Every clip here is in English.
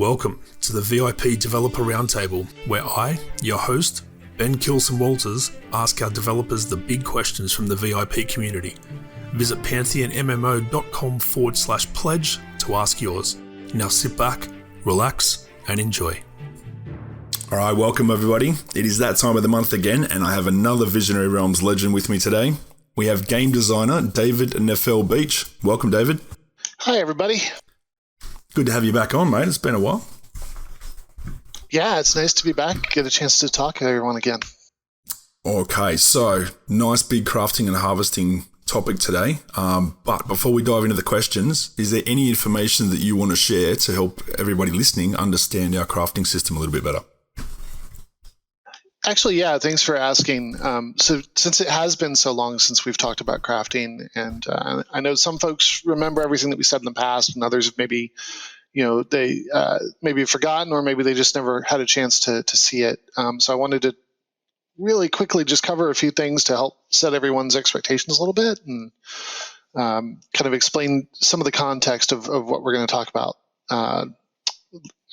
Welcome to the VIP Developer Roundtable, where I, your host, Ben Kilson-Walters, ask our developers the big questions from the VIP community. Visit pantheonmmo.com/pledge to ask yours. Now sit back, relax, and enjoy. All right, welcome everybody. It is that time of the month again, and I have another Visionary Realms legend with me today. We have game designer David Neffel Beach. Welcome, David. Hi, everybody. Good to have you back on, mate. It's been a while. Yeah, it's nice to be back. Get a chance to talk to everyone again. Okay, so nice big crafting and harvesting topic today. But before we dive into the questions, is there any information that you want to share to help everybody listening understand our crafting system a little bit better? Actually, yeah, thanks for asking. So since it has been so long since we've talked about crafting, and I know some folks remember everything that we said in the past, and others maybe, they maybe have forgotten, or maybe they just never had a chance to see it. So I wanted to really quickly just cover a few things to help set everyone's expectations a little bit, and kind of explain some of the context of what we're going to talk about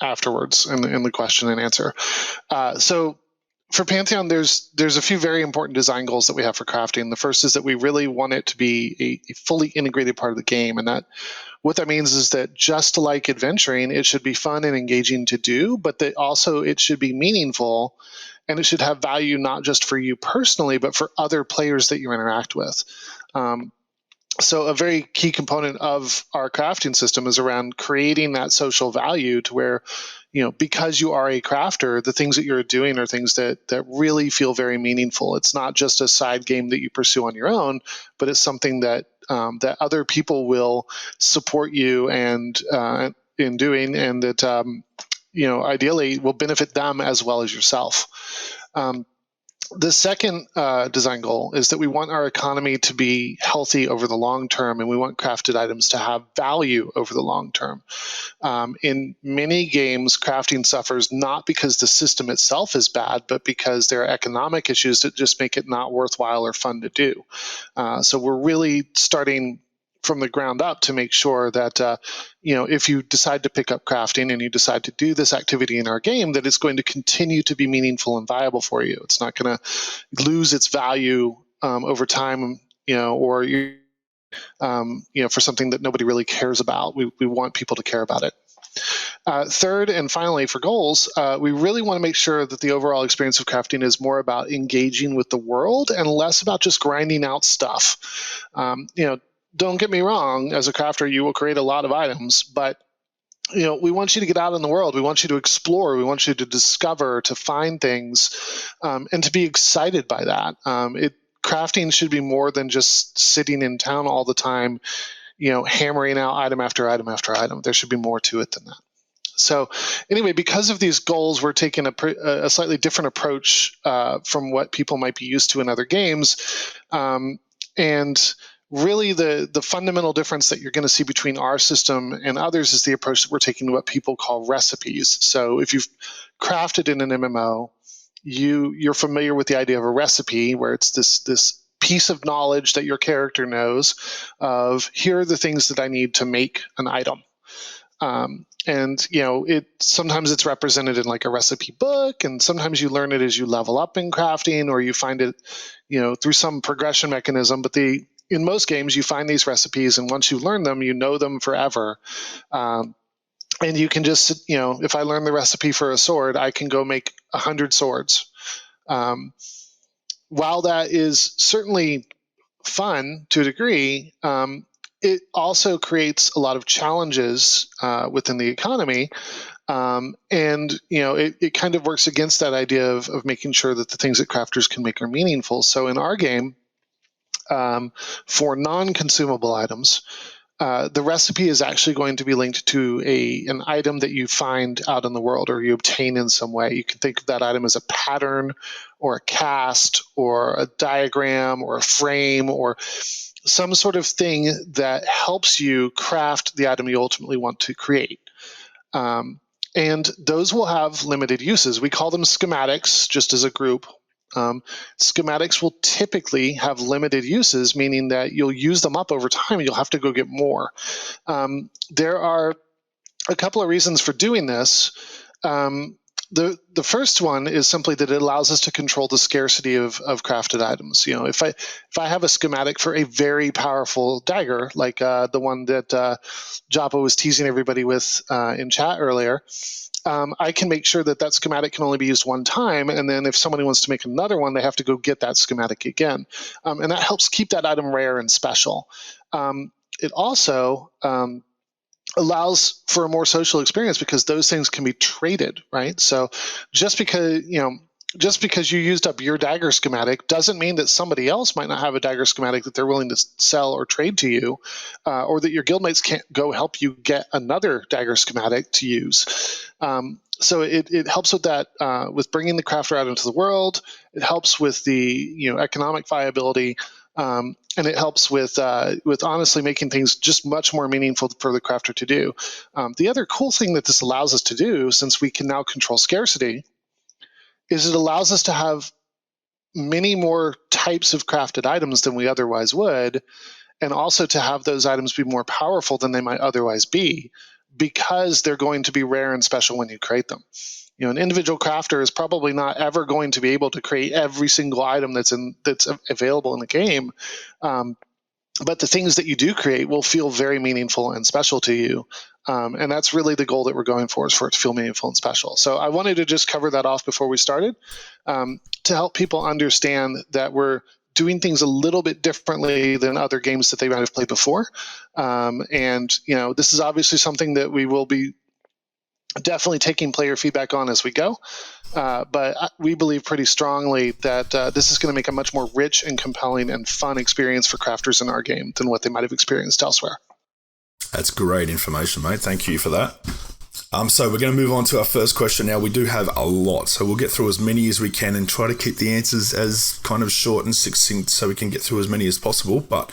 afterwards in the question and answer. So for Pantheon, there's a few very important design goals that we have for crafting. The first is that we really want it to be a fully integrated part of the game, and that what that means is that just like adventuring, it should be fun and engaging to do, but that also it should be meaningful, and it should have value not just for you personally, but for other players that you interact with. So a very key component of our crafting system is around creating that social value to where, because you are a crafter, the things that you're doing are things that really feel very meaningful. It's not just a side game that you pursue on your own, but it's something that that other people will support you and in doing, and that ideally will benefit them as well as yourself. The second design goal is that we want our economy to be healthy over the long term, and we want crafted items to have value over the long term. In many games, crafting suffers not because the system itself is bad, but because there are economic issues that just make it not worthwhile or fun to do. So we're really starting from the ground up to make sure that if you decide to pick up crafting and you decide to do this activity in our game, that it's going to continue to be meaningful and viable for you. It's not going to lose its value over time, or for something that nobody really cares about. We want people to care about it. Third and finally, for goals, we really want to make sure that the overall experience of crafting is more about engaging with the world and less about just grinding out stuff. Don't get me wrong, as a crafter, you will create a lot of items, but we want you to get out in the world. We want you to explore. We want you to discover, to find things, and to be excited by that. Crafting should be more than just sitting in town all the time, hammering out item after item after item. There should be more to it than that. So anyway, because of these goals, we're taking a slightly different approach from what people might be used to in other games. And really, the fundamental difference that you're going to see between our system and others is the approach that we're taking to what people call recipes. So if you've crafted in an MMO, you're familiar with the idea of a recipe, where it's this piece of knowledge that your character knows of, here are the things that I need to make an item. Sometimes it's represented in like a recipe book, and sometimes you learn it as you level up in crafting, or you find it, through some progression mechanism. But in most games, you find these recipes, and once you learn them, you know them forever. And you can just, if I learn the recipe for a sword, I can go make 100 swords. While that is certainly fun to a degree, it also creates a lot of challenges within the economy. It kind of works against that idea of making sure that the things that crafters can make are meaningful. So in our game, for non-consumable items, the recipe is actually going to be linked to an item that you find out in the world, or you obtain in some way. You can think of that item as a pattern, or a cast, or a diagram, or a frame, or some sort of thing that helps you craft the item you ultimately want to create. And those will have limited uses. We call them schematics, just as a group. Schematics will typically have limited uses, meaning that you'll use them up over time and you'll have to go get more. There are a couple of reasons for doing this. The first one is simply that it allows us to control the scarcity of crafted items. If I have a schematic for a very powerful dagger, like the one that Joppa was teasing everybody with in chat earlier, I can make sure that schematic can only be used one time, and then if somebody wants to make another one, they have to go get that schematic again. And that helps keep that item rare and special. It also allows for a more social experience because those things can be traded, right? So just because you used up your dagger schematic doesn't mean that somebody else might not have a dagger schematic that they're willing to sell or trade to you, or that your guildmates can't go help you get another dagger schematic to use. So it helps with that, with bringing the crafter out into the world. It helps with the economic viability. And it helps with honestly making things just much more meaningful for the crafter to do. The other cool thing that this allows us to do, since we can now control scarcity, is it allows us to have many more types of crafted items than we otherwise would, and also to have those items be more powerful than they might otherwise be, because they're going to be rare and special when you create them. An individual crafter is probably not ever going to be able to create every single item that's available in the game. But the things that you do create will feel very meaningful and special to you. And that's really the goal that we're going for, is for it to feel meaningful and special. So I wanted to just cover that off before we started, to help people understand that we're doing things a little bit differently than other games that they might have played before. And this is obviously something that we will be definitely taking player feedback on as we go. But we believe pretty strongly that this is going to make a much more rich and compelling and fun experience for crafters in our game than what they might have experienced elsewhere. That's great information, mate. Thank you for that. So we're going to move on to our first question now. We do have a lot, so we'll get through as many as we can and try to keep the answers as kind of short and succinct so we can get through as many as possible. But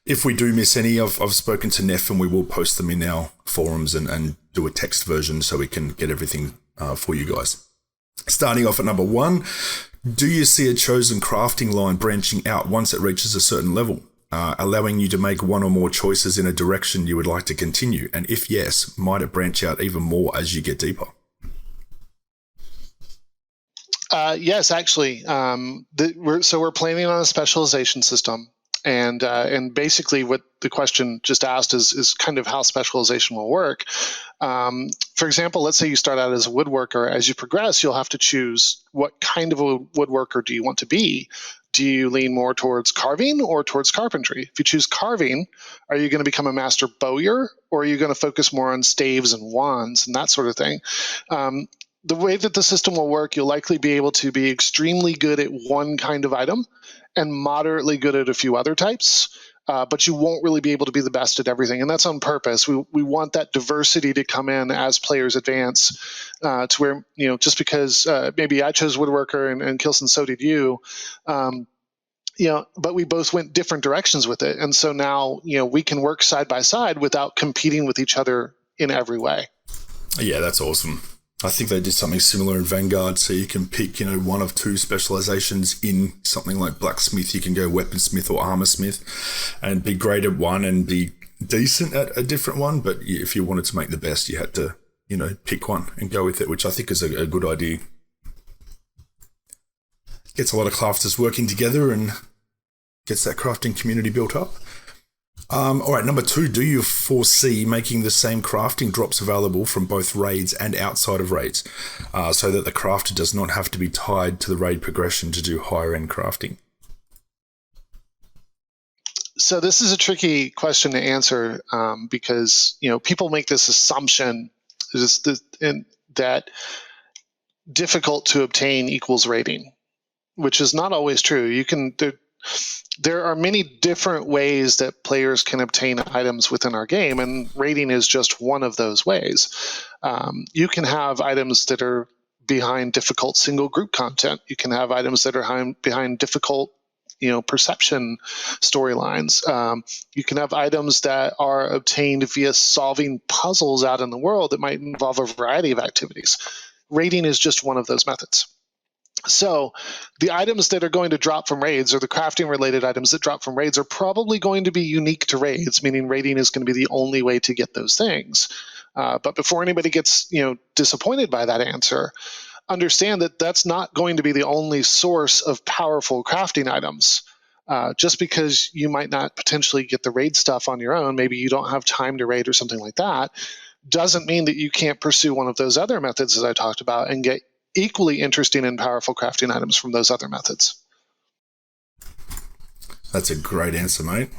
if we do miss any, I've spoken to Neff and we will post them in our forums and do a text version so we can get everything for you guys. Starting off at number 1, do you see a chosen crafting line branching out once it reaches a certain level, allowing you to make one or more choices in a direction you would like to continue? And if yes, might it branch out even more as you get deeper? Yes, actually. We're planning on a specialization system. And basically what the question just asked is kind of how specialization will work. For example, let's say you start out as a woodworker. As you progress, you'll have to choose what kind of a woodworker do you want to be. Do you lean more towards carving or towards carpentry? If you choose carving, are you going to become a master bowyer, or are you going to focus more on staves and wands and that sort of thing? The way that the system will work, you'll likely be able to be extremely good at one kind of item and moderately good at a few other types, but you won't really be able to be the best at everything. And that's on purpose. We want that diversity to come in as players advance, to where, just because maybe I chose woodworker and Kilson, so did you, but we both went different directions with it. And so now, we can work side by side without competing with each other in every way. Yeah, that's awesome. I think they did something similar in Vanguard, so you can pick, one of 2 specializations in something like blacksmith. You can go weaponsmith or armorsmith and be great at one and be decent at a different one. But if you wanted to make the best, you had to, pick one and go with it, which I think is a good idea. Gets a lot of crafters working together and gets that crafting community built up. All right, number 2, do you foresee making the same crafting drops available from both raids and outside of raids, so that the crafter does not have to be tied to the raid progression to do higher end crafting? So this is a tricky question to answer, because people make this assumption that difficult to obtain equals raiding, which is not always true. There are many different ways that players can obtain items within our game, and raiding is just one of those ways. You can have items that are behind difficult single group content. You can have items that are behind difficult, perception storylines. You can have items that are obtained via solving puzzles out in the world that might involve a variety of activities. Raiding is just one of those methods. So the items that are going to drop from raids, or the crafting related items that drop from raids, are probably going to be unique to raids, meaning raiding is going to be the only way to get those things. But before anybody gets disappointed by that answer, understand that that's not going to be the only source of powerful crafting items. Just because you might not potentially get the raid stuff on your own, maybe you don't have time to raid or something like that, doesn't mean that you can't pursue one of those other methods as I talked about and get equally interesting and powerful crafting items from those other methods. That's a great answer, mate.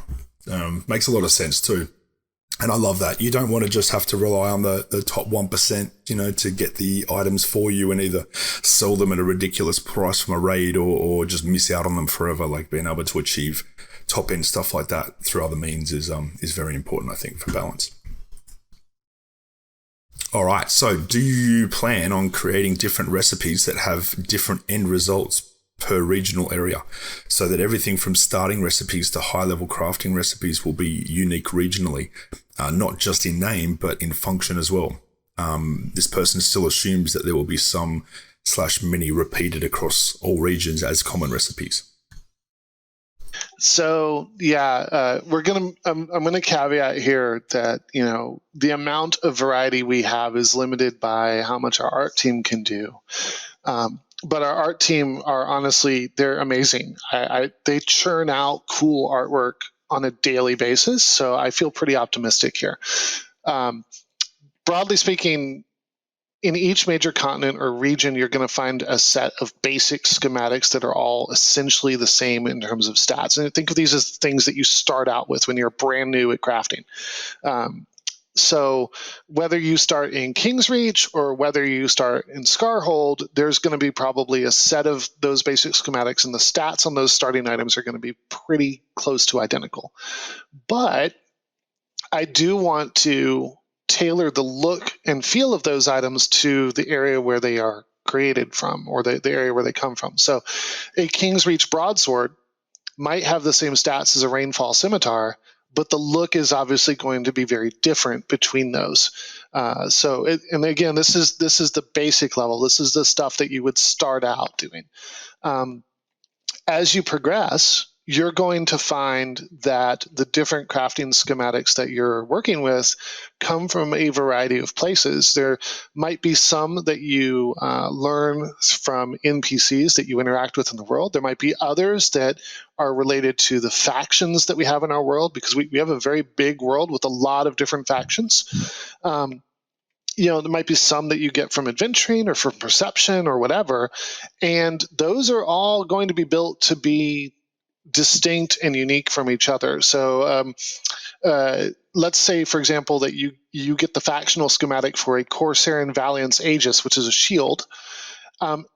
Makes a lot of sense too. And I love that. You don't want to just have to rely on the top 1%, to get the items for you and either sell them at a ridiculous price from a raid or just miss out on them forever. Like being able to achieve top end stuff like that through other means is very important, I think, for balance. All right. So do you plan on creating different recipes that have different end results per regional area, so that everything from starting recipes to high-level crafting recipes will be unique regionally, not just in name, but in function as well? This person still assumes that there will be some/many repeated across all regions as common recipes. So I'm going to caveat here that the amount of variety we have is limited by how much our art team can do. But our art team are honestly, they're amazing. They churn out cool artwork on a daily basis, so I feel pretty optimistic here. Broadly speaking, in each major continent or region, you're going to find a set of basic schematics that are all essentially the same in terms of stats. And think of these as things that you start out with when you're brand new at crafting. So whether you start in Kingsreach or whether you start in Scarhold, there's going to be probably a set of those basic schematics, and the stats on those starting items are going to be pretty close to identical. But I do want to tailor the look and feel of those items to the area where they are created from, or the area where they come from. So a Kingsreach broadsword might have the same stats as a Rainfall scimitar, but the look is obviously going to be very different between those. And again, this is the basic level. This is the stuff that you would start out doing. As you progress, you're going to find that the different crafting schematics that you're working with come from a variety of places. There might be some that you learn from NPCs that you interact with in the world. There might be others that are related to the factions that we have in our world, because we have a very big world with a lot of different factions. There might be some that you get from adventuring or from perception or whatever, and those are all going to be built to be distinct and unique from each other. So let's say, for example, that you get the factional schematic for a Corsarian Valiance Aegis, which is a shield,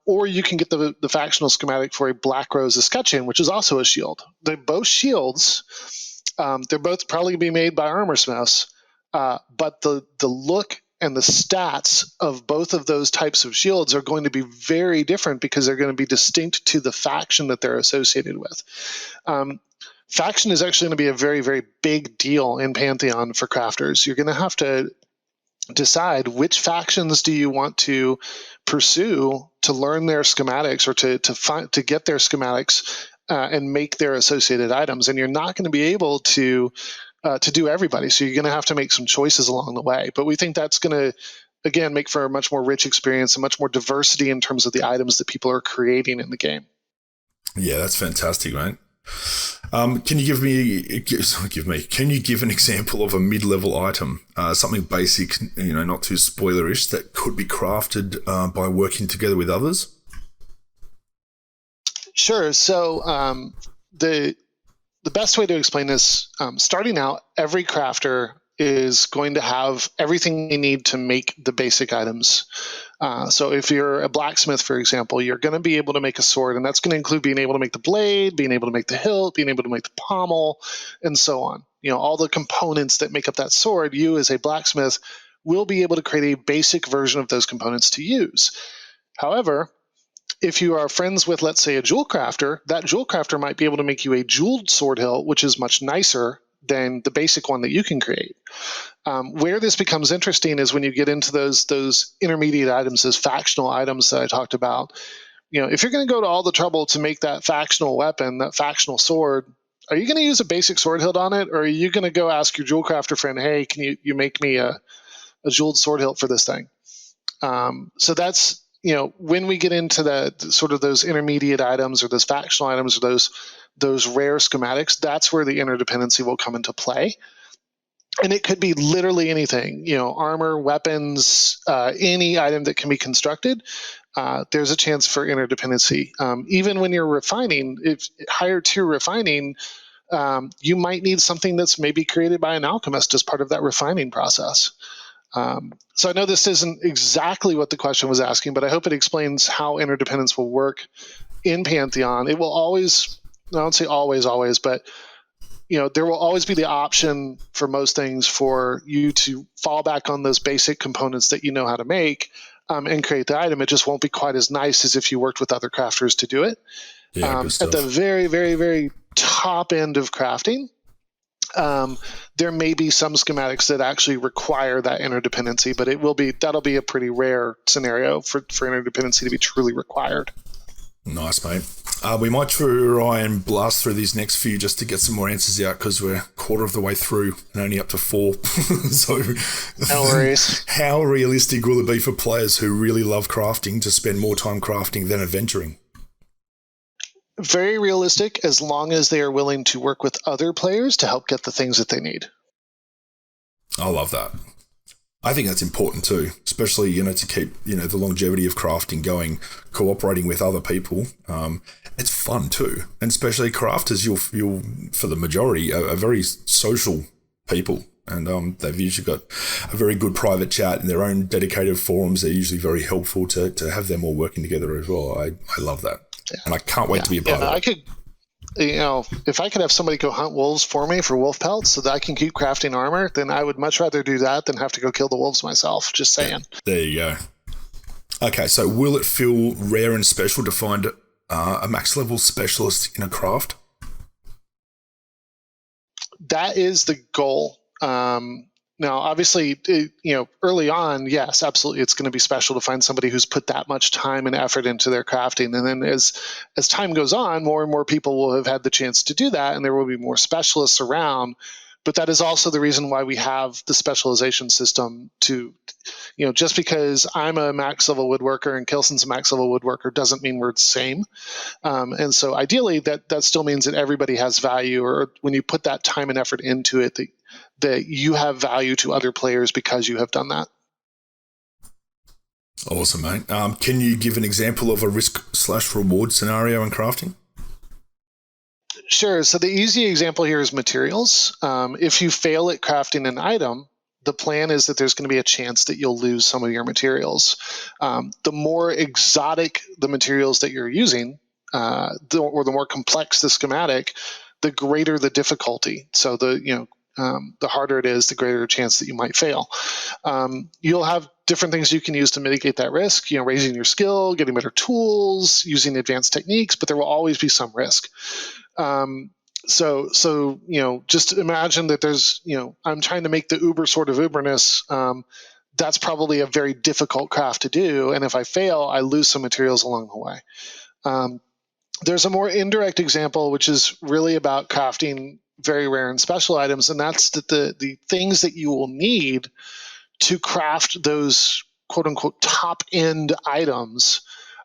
or you can get the factional schematic for a Black Rose Escutcheon, which is also a shield. They're both shields. They're both probably going to be made by armor smiths, but the look and the stats of both of those types of shields are going to be very different because they're going to be distinct to the faction that they're associated with. Faction is actually going to be a very, very big deal in Pantheon for crafters. You're going to have to decide which factions do you want to pursue to learn their schematics, or to get their schematics and make their associated items. And you're not going to be able to do everybody. So you're going to have to make some choices along the way. But we think that's going to, again, make for a much more rich experience and much more diversity in terms of the items that people are creating in the game. Yeah, that's fantastic, mate. Can you give an example of a mid-level item, something basic, not too spoilerish, that could be crafted by working together with others? Sure. So the best way to explain this, starting out, every crafter is going to have everything they need to make the basic items. So if you're a blacksmith, for example, you're going to be able to make a sword, and that's going to include being able to make the blade, being able to make the hilt, being able to make the pommel, and so on. All the components that make up that sword, you as a blacksmith will be able to create a basic version of those components to use. However, if you are friends with, let's say, a jewel crafter, that jewel crafter might be able to make you a jeweled sword hilt, which is much nicer than the basic one that you can create. Where this becomes interesting is when you get into those intermediate items, those factional items that I talked about. If you're going to go to all the trouble to make that factional weapon, that factional sword, are you going to use a basic sword hilt on it, or are you going to go ask your jewel crafter friend, hey, can you make me a jeweled sword hilt for this thing. So that's, when we get into the sort of those intermediate items or those factional items or those rare schematics, that's where the interdependency will come into play. And it could be literally anything, armor, weapons, any item that can be constructed. There's a chance for interdependency. Even when you're refining, if higher tier refining, you might need something that's maybe created by an alchemist as part of that refining process. So I know this isn't exactly what the question was asking, but I hope it explains how interdependence will work in Pantheon. It will always, I don't say always, but there will always be the option for most things for you to fall back on those basic components that you know how to make and create the item. It just won't be quite as nice as if you worked with other crafters to do it. Yeah, good stuff. At the very, very, very top end of crafting, there may be some schematics that actually require that interdependency, but that'll be a pretty rare scenario for interdependency to be truly required. Nice, mate. We might try and blast through these next few just to get some more answers out because we're a quarter of the way through and only up to 4. So, no worries. How realistic will it be for players who really love crafting to spend more time crafting than adventuring? Very realistic, as long as they are willing to work with other players to help get the things that they need. I love that. I think that's important too, especially, to keep, the longevity of crafting going, cooperating with other people. It's fun too. And especially crafters, you'll for the majority, are very social people. And they've usually got a very good private chat and their own dedicated forums. They're usually very helpful to have them all working together as well. I love that. Yeah. And I can't wait to be a part of it. If I could have somebody go hunt wolves for me for wolf pelts so that I can keep crafting armor, then I would much rather do that than have to go kill the wolves myself. Just saying. There you go. Okay, so will it feel rare and special to find a max level specialist in a craft? That is the goal. Now, obviously, early on, yes, absolutely, it's going to be special to find somebody who's put that much time and effort into their crafting. And then as time goes on, more and more people will have had the chance to do that, and there will be more specialists around. But that is also the reason why we have the specialization system to, just because I'm a max level woodworker and Kilson's a max level woodworker doesn't mean we're the same. And so ideally that still means that everybody has value, or when you put that time and effort into it, that you have value to other players because you have done that. Awesome, mate. Can you give an example of a risk/reward scenario in crafting? Sure. So the easy example here is materials. If you fail at crafting an item, the plan is that there's going to be a chance that you'll lose some of your materials. The more exotic the materials that you're using, or the more complex the schematic, the greater the difficulty. So the harder it is, the greater chance that you might fail. You'll have different things you can use to mitigate that risk, raising your skill, getting better tools, using advanced techniques, but there will always be some risk. So just imagine that there's, I'm trying to make the uber sort of uberness. That's probably a very difficult craft to do. And if I fail, I lose some materials along the way. There's a more indirect example, which is really about crafting very rare and special items. And that's the things that you will need to craft those quote unquote top end items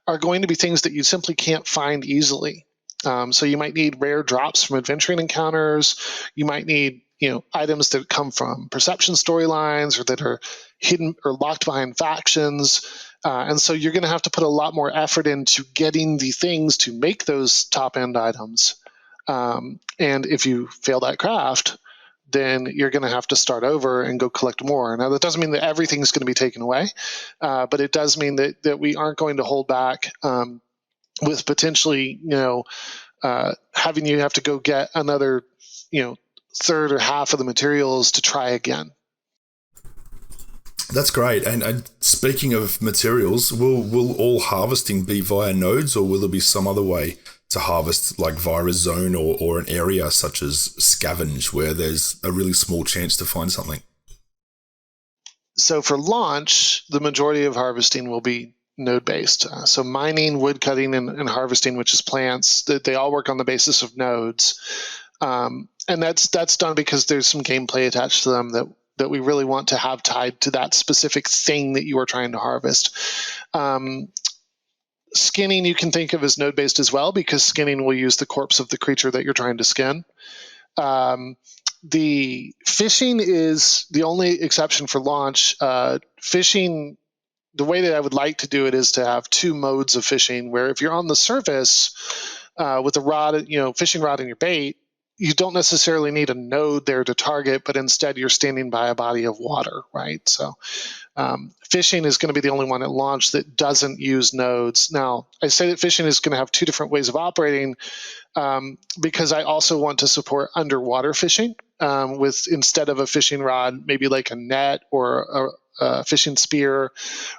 are going to be things that you simply can't find easily. So you might need rare drops from adventuring encounters. You might need, items that come from perception storylines or that are hidden or locked behind factions. And so you're going to have to put a lot more effort into getting the things to make those top end items. And if you fail that craft, then you're going to have to start over and go collect more. Now, that doesn't mean that everything's going to be taken away, but it does mean that we aren't going to hold back with potentially, having you have to go get another, third or half of the materials to try again. That's great. And speaking of materials, will all harvesting be via nodes, or will there be some other way to harvest, like via a zone or an area such as scavenge, where there's a really small chance to find something? So for launch, the majority of harvesting will be node-based. So mining, wood cutting, and harvesting, which is plants, they all work on the basis of nodes. And that's done because there's some gameplay attached to them that we really want to have tied to that specific thing that you are trying to harvest. Skinning you can think of as node-based as well, because skinning will use the corpse of the creature that you're trying to skin. The fishing is the only exception for launch. Fishing, the way that I would like to do it is to have two modes of fishing, where if you're on the surface with a rod, fishing rod and your bait, you don't necessarily need a node there to target, but instead you're standing by a body of water, right? So fishing is going to be the only one at launch that doesn't use nodes. Now, I say that fishing is going to have two different ways of operating because I also want to support underwater fishing with, instead of a fishing rod, maybe like a net or a fishing spear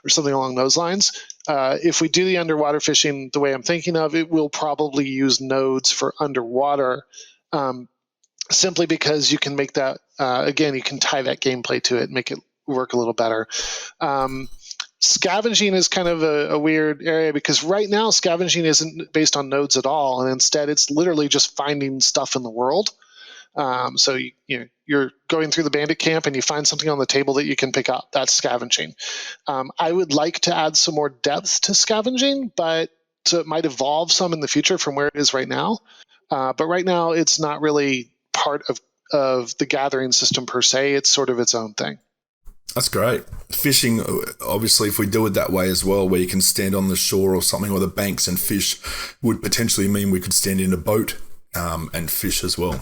or something along those lines. If we do the underwater fishing the way I'm thinking of, it will probably use nodes for underwater, simply because you can make that, again, you can tie that gameplay to it and make it work a little better. Scavenging is kind of a weird area, because right now scavenging isn't based on nodes at all, and instead it's literally just finding stuff in the world. So you're going through the bandit camp and you find something on the table that you can pick up. That's scavenging. I would like to add some more depth to scavenging, so it might evolve some in the future from where it is right now. But right now it's not really part of the gathering system per se. It's sort of its own thing. That's great. Fishing, obviously, if we do it that way as well, where you can stand on the shore or something, or the banks and fish, would potentially mean we could stand in a boat and fish as well.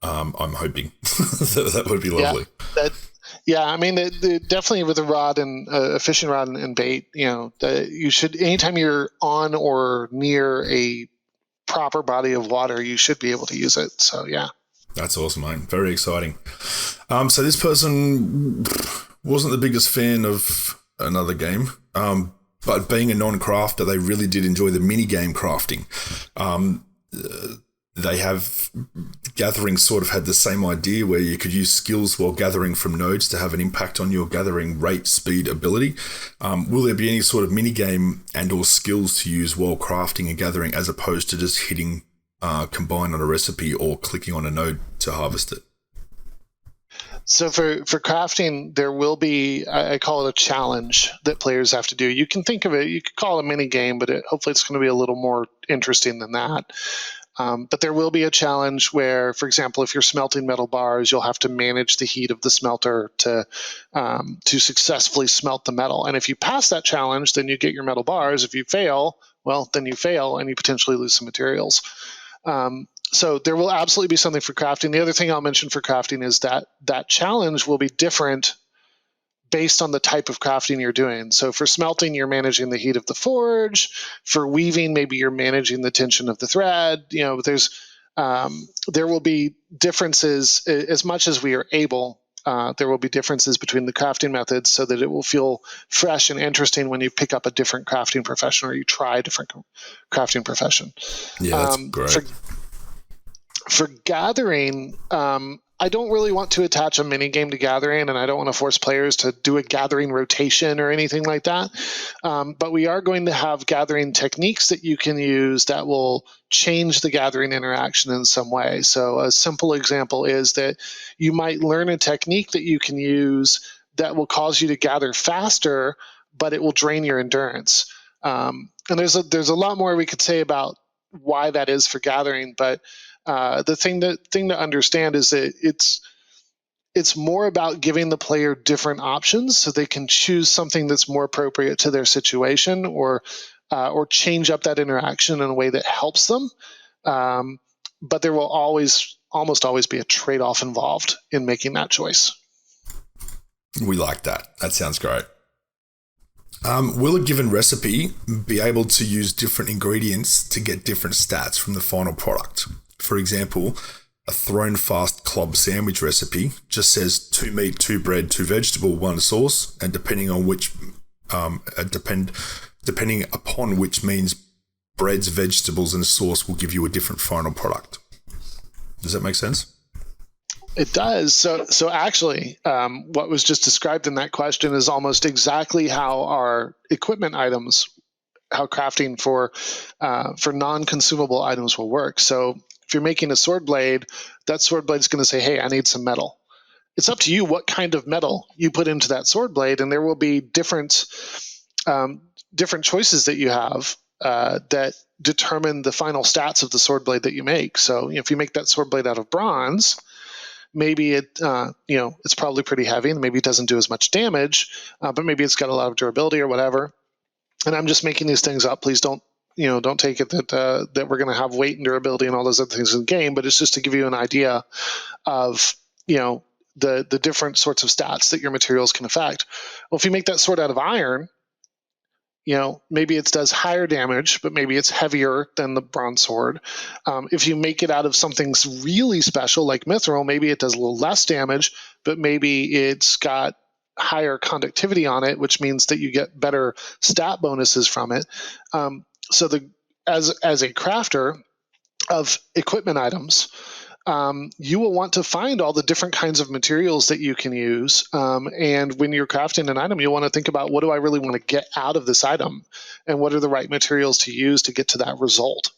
I'm hoping that would be lovely. I mean, definitely with a rod and a fishing rod and bait, you should, anytime you're on or near a proper body of water, you should be able to use it. So, yeah. That's awesome, mate. Very exciting. So this person wasn't the biggest fan of another game, but being a non-crafter, they really did enjoy the mini-game crafting. They have gathering sort of had the same idea, where you could use skills while gathering from nodes to have an impact on your gathering rate, speed, ability. Will there be any sort of mini game and or skills to use while crafting and gathering, as opposed to just hitting combine on a recipe or clicking on a node to harvest it? So for crafting, there will be, I call it a challenge that players have to do. You can think of it, you could call it a mini game, but hopefully it's going to be a little more interesting than that. But there will be a challenge where, for example, if you're smelting metal bars, you'll have to manage the heat of the smelter to successfully smelt the metal. And if you pass that challenge, then you get your metal bars. If you fail, well, then you fail and you potentially lose some materials. So there will absolutely be something for crafting. The other thing I'll mention for crafting is that challenge will be different based on the type of crafting you're doing. So for smelting, you're managing the heat of the forge. For weaving, maybe you're managing the tension of the thread. There will be differences as much as we are able. There will be differences between the crafting methods, so that it will feel fresh and interesting when you pick up a different crafting profession or you try a different crafting profession. Yeah, that's great. For gathering, I don't really want to attach a mini game to gathering, and I don't want to force players to do a gathering rotation or anything like that. But we are going to have gathering techniques that you can use that will change the gathering interaction in some way. So a simple example is that you might learn a technique that you can use that will cause you to gather faster, but it will drain your endurance. And there's a lot more we could say about why that is for gathering, but the thing to understand is that it's more about giving the player different options so they can choose something that's more appropriate to their situation, or change up that interaction in a way that helps them. But there will almost always be a trade-off involved in making that choice. We like that. That sounds great. Will a given recipe be able to use different ingredients to get different stats from the final product? For example, a thrown fast club sandwich recipe just says 2 meat, 2 bread, 2 vegetable, 1 sauce, and depending upon which means breads, vegetables, and sauce will give you a different final product. Does that make sense? It does. So actually, what was just described in that question is almost exactly how our equipment items, how crafting for non-consumable items will work. So If you're making a sword blade, that sword blade is going to say, hey, I need some metal. It's up to you what kind of metal you put into that sword blade, and there will be different choices that you have that determine the final stats of the sword blade that you make. So if you make that sword blade out of bronze, maybe it's probably pretty heavy, and maybe it doesn't do as much damage, but maybe it's got a lot of durability or whatever. And I'm just making these things up. Please don't take it that we're going to have weight and durability and all those other things in the game. But it's just to give you an idea of the different sorts of stats that your materials can affect. Well, if you make that sword out of iron, maybe it does higher damage, but maybe it's heavier than the bronze sword. If you make it out of something really special like mithril, maybe it does a little less damage, but maybe it's got higher conductivity on it, which means that you get better stat bonuses from it. So as a crafter of equipment items, you will want to find all the different kinds of materials that you can use. And when you're crafting an item, you want to think about, what do I really want to get out of this item? And what are the right materials to use to get to that result?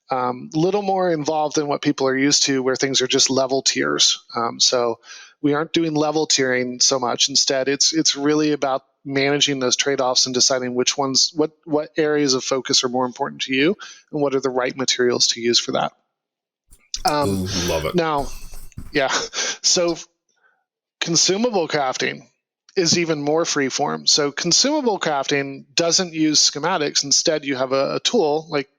Little more involved than what people are used to, where things are just level tiers. So we aren't doing level tiering so much. Instead, it's really about managing those trade-offs and deciding which ones, what areas of focus are more important to you, and what are the right materials to use for that. Love it. Now, yeah. So consumable crafting is even more freeform. So consumable crafting doesn't use schematics. Instead, you have a tool. Like,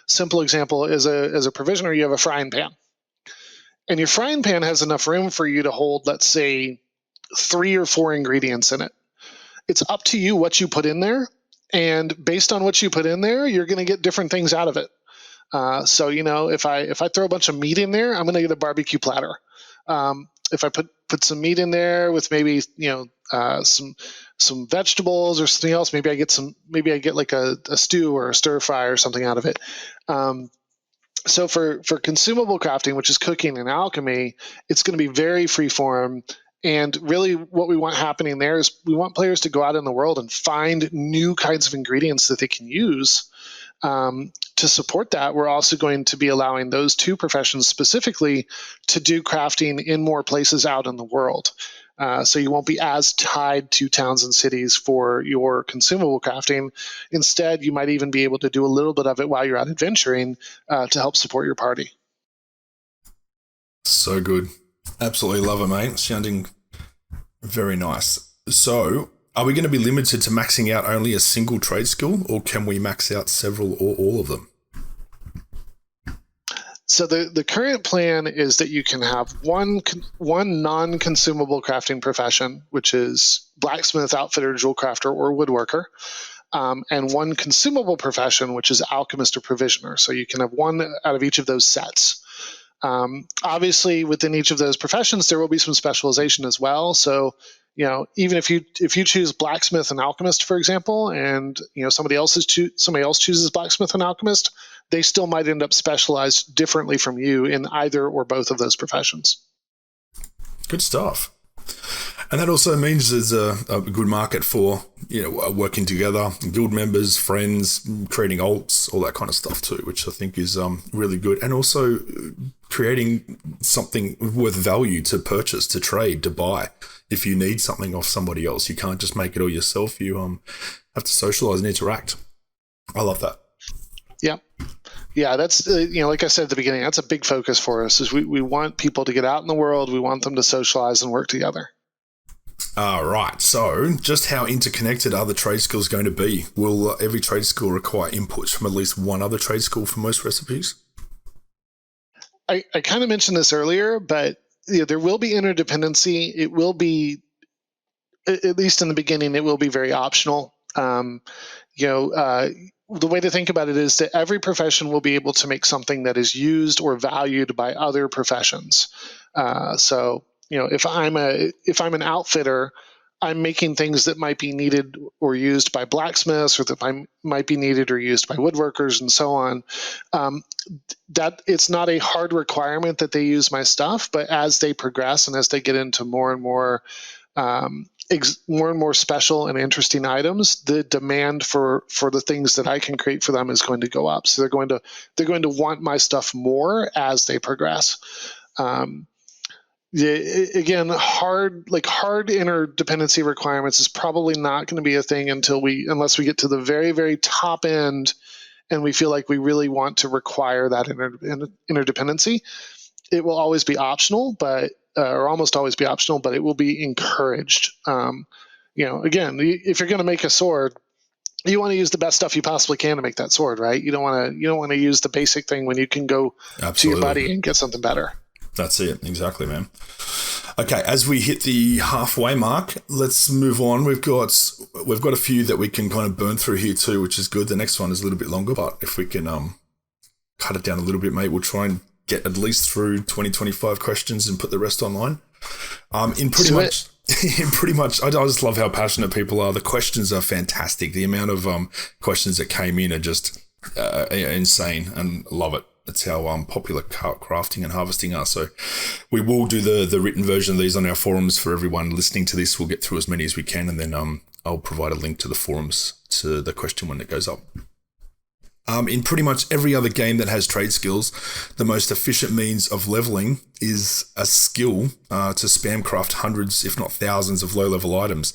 simple example is as a provisioner, you have a frying pan. And your frying pan has enough room for you to hold, let's say, 3 or 4 ingredients in it. It's up to you what you put in there. And based on what you put in there, you're going to get different things out of it. So if I throw a bunch of meat in there, I'm going to get a barbecue platter. If I put some meat in there with maybe some vegetables or something else, maybe I get like a stew or a stir fry or something out of it. So for consumable crafting, which is cooking and alchemy, it's going to be very freeform. And really what we want happening there is we want players to go out in the world and find new kinds of ingredients that they can use. To support that, we're also going to be allowing those 2 professions specifically to do crafting in more places out in the world. So you won't be as tied to towns and cities for your consumable crafting. Instead, you might even be able to do a little bit of it while you're out adventuring to help support your party. So good. Absolutely love it, mate. Sounding very nice. So, are we going to be limited to maxing out only a single trade skill, or can we max out several or all of them? So the current plan is that you can have one non-consumable crafting profession, which is blacksmith, outfitter, jewel crafter, or woodworker, and one consumable profession, which is alchemist or provisioner. So you can have one out of each of those sets. Obviously, within each of those professions, there will be some specialization as well. So, even if you choose blacksmith and alchemist, for example, and somebody else chooses blacksmith and alchemist, they still might end up specialized differently from you in either or both of those professions. Good stuff. And that also means there's a good market for working together, guild members, friends, creating alts, all that kind of stuff too, which I think is really good. And also creating something worth value to purchase, to trade, to buy. If you need something off somebody else, you can't just make it all yourself. You have to socialize and interact. I love that. Yeah, that's like I said at the beginning, that's a big focus for us. Is we want people to get out in the world. We want them to socialize and work together. All right. So, just how interconnected are the trade skills going to be? Will every trade skill require inputs from at least one other trade skill for most recipes? I kind of mentioned this earlier, but there will be interdependency. It will be, at least in the beginning, it will be very optional. The way to think about it is that every profession will be able to make something that is used or valued by other professions. So, if I'm an outfitter, I'm making things that might be needed or used by blacksmiths, or that might be needed or used by woodworkers, and so on. That it's not a hard requirement that they use my stuff, but as they progress and as they get into more and more more and more special and interesting items, the demand for the things that I can create for them is going to go up. So they're going to want my stuff more as they progress. Again, hard interdependency requirements is probably not going to be a thing unless we get to the very, very top end, and we feel like we really want to require that interdependency. It will always be optional, but or almost always be optional, but it will be encouraged. Again, if you're going to make a sword, you want to use the best stuff you possibly can to make that sword, right? You don't want to use the basic thing when you can go to your buddy and get something better. That's it. Exactly, man. Okay, as we hit the halfway mark, let's move on. We've got a few that we can kind of burn through here too, which is good. The next one is a little bit longer, but if we can cut it down a little bit, mate, we'll try and get at least through 20-25 questions and put the rest online. In pretty much, I just love how passionate people are. The questions are fantastic. The amount of questions that came in are just insane, and love it. That's how popular crafting and harvesting are. So we will do the written version of these on our forums for everyone listening to this. We'll get through as many as we can, and then I'll provide a link to the forums to the question when it goes up. In pretty much every other game that has trade skills, the most efficient means of leveling is a skill to spam craft hundreds, if not thousands, of low-level items.